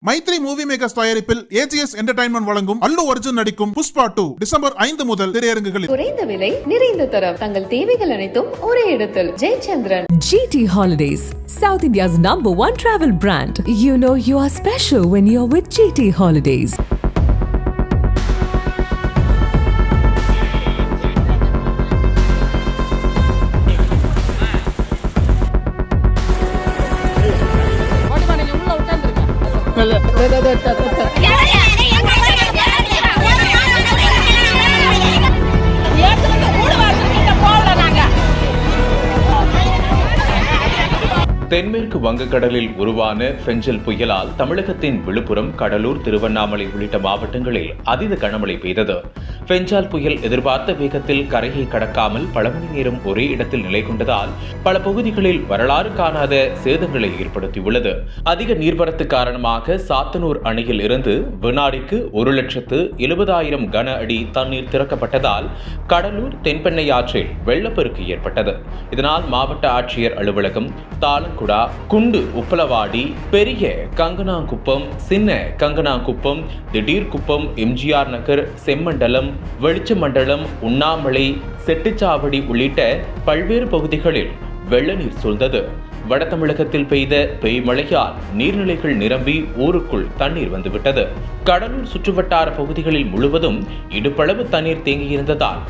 Maithri movie makers தயாரிப்பில் AGS entertainment வழங்கும் அல்லு அர்ஜுன் நடிக்கும் புஷ்பா 2 டிசம்பர் 5 முதல் திரையரங்குகளில். குறைந்த விலை, நிறைந்த தரம், தங்கள் தேவைகள் அனைத்தும் ஒரே இடத்தில். Jayachandran. GT Holidays, South India's #1 travel brand. You know you are special when you're with GT Holidays. தென்மேற்கு வங்கக்கடலில் உருவான ஃபெஞ்சல் புயலால் தமிழகத்தின் விழுப்புரம், கடலூர், திருவண்ணாமலை உள்ளிட்ட மாவட்டங்களில் அதீத கனமழை பெய்தது. ஃபெஞ்சால் புயல் எதிர்பார்த்த வேகத்தில் கரையை கடக்காமல் பல மணி நேரம் ஒரே இடத்தில் நிலை கொண்டதால் பல பகுதிகளில் வரலாறு காணாத சேதங்களை ஏற்படுத்தியுள்ளது. அதிக நீர்வரத்து காரணமாக சாத்தனூர் அணையில் இருந்து வினாடிக்கு 1,70,000 கன அடி தண்ணீர் திறக்கப்பட்டதால் கடலூர் தென்பெண்ணை ஆற்றில் வெள்ளப்பெருக்கு ஏற்பட்டது. இதனால் மாவட்ட ஆட்சியர் அலுவலகம், தாளங்குடா, குண்டு உப்பலவாடி, பெரிய கங்கனாங்குப்பம், சின்ன கங்கனாங்குப்பம், திடீர்குப்பம், எம்ஜிஆர் நகர், செம்மண்டலம், வெளிச்சமண்டலம், உண்ணாமலை, செட்டிச்சாவடி உள்ளிட்ட பல்வேறு பகுதிகளில் வெள்ள நீர் சூழ்ந்தது. வட தமிழகத்தில் பெய்த பெய்மழையால் நீர்நிலைகள் நிரம்பி ஊருக்குள் தண்ணீர் வந்துவிட்டது. கடலூர் சுற்றுவட்டார பகுதிகளில் முழுவதும் இடுப்பளவு தண்ணீர் தேங்கியிருந்ததால்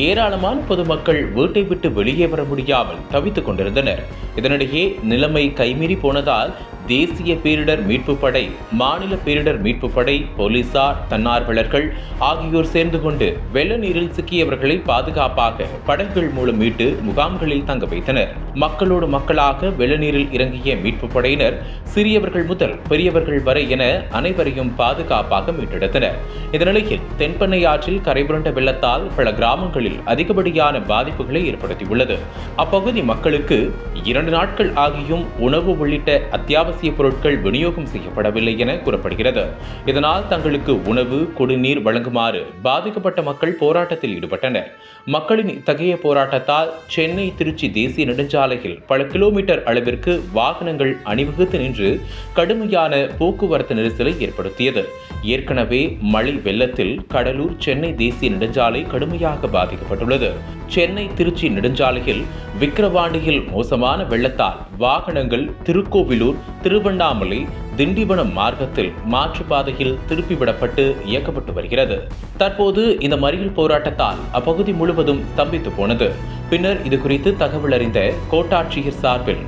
ஏராளமான பொதுமக்கள் வீட்டை விட்டு வெளியே வர முடியாமல் தவித்துக் கொண்டிருந்தனர். இதனிடையே நிலைமை கைமீறி போனதால் தேசிய பேரிடர் மீட்பு படை, மாநில பேரிடர் மீட்பு படை, போலீசார், தன்னார்வலர்கள் ஆகியோர் சேர்ந்து கொண்டு வெள்ள நீரில் சிக்கியவர்களை பாதுகாப்பாக படகுகள் மூலம் மீட்டு முகாம்களில் தங்க வைத்தனர். மக்களோடு மக்களாக வெள்ள நீரில் இறங்கிய மீட்பு படையினர் சிறியவர்கள் முதல் பெரியவர்கள் வரை என அனைவரையும் பாதுகாப்பாக மீட்டெடுத்தனர். இந்த நிலையில் தென்பெண்ணை ஆற்றில் கரைபுரண்ட வெள்ளத்தால் பல கிராமங்களில் அதிகப்படியான பாதிப்புகளை ஏற்படுத்தியுள்ளது. அப்பகுதி மக்களுக்கு 2 நாட்கள் ஆகியும் உணவு உள்ளிட்ட அத்தியாவசிய பொருட்கள் விநியோகம் செய்யப்படவில்லை என கூறப்படுகிறது. இதனால் தங்களுக்கு உணவு, குடிநீர் வழங்குமாறு பாதிக்கப்பட்ட மக்கள் போராட்டத்தில் ஈடுபட்டனர். மக்களின் இத்தகைய போராட்டத்தால் சென்னை திருச்சி தேசிய நெடுஞ்சாலையில் பல கிலோமீட்டர் அளவிற்கு வாகனங்கள் அணிவகுத்து நின்று கடுமையான போக்குவரத்து நெரிசலை ஏற்படுத்தியது. ஏற்கனவே மழை வெள்ளத்தில் கடலூர் சென்னை தேசிய நெடுஞ்சாலை கடுமையாக பாதிக்கப்பட்டுள்ளது. சென்னை திருச்சி நெடுஞ்சாலையில் விக்கிரவாண்டியில் மோசமான வெள்ளத்தால் வாகனங்கள் திருக்கோவிலூர், திருவண்ணாமலை, திண்டிவனம் மார்க்கத்தில் மாற்றுப்பாதையில் திருப்பிவிடப்பட்டு இயக்கப்பட்டு வருகிறது. தற்போது இந்த மறியல் போராட்டத்தால் அப்பகுதி முழுவதும் ஸ்தம்பித்து போனது. பின்னர் இது குறித்து தகவல் அறிந்த கோட்டாட்சியர் சார்பில்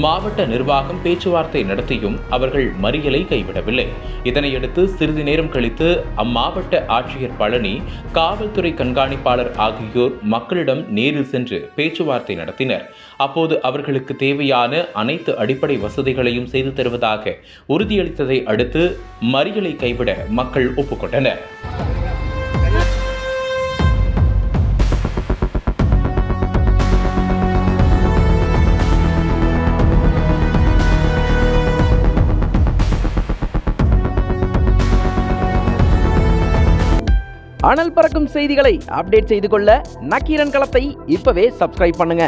மாவட்ட நிர்வாகம் பேச்சுவார்த்தை நடத்தியும் அவர்கள் மறியலை கைவிடவில்லை. இதனையடுத்து சிறிது நேரம் கழித்து அம்மாவட்ட ஆட்சியர் பழனி, காவல்துறை கண்காணிப்பாளர் ஆகியோர் மக்களிடம் நேரில் சென்று பேச்சுவார்த்தை நடத்தினர். அப்போது அவர்களுக்கு தேவையான அனைத்து அடிப்படை வசதிகளையும் செய்து தருவதாக உறுதியளித்ததை அடுத்து மறியலை கைவிட மக்கள் ஒப்புக்கொண்டனர். அனல் பறக்கும் செய்திகளை அப்டேட் செய்து கொள்ள நக்கீரன் களத்தை இப்பவே சப்ஸ்கிரைப் பண்ணுங்க.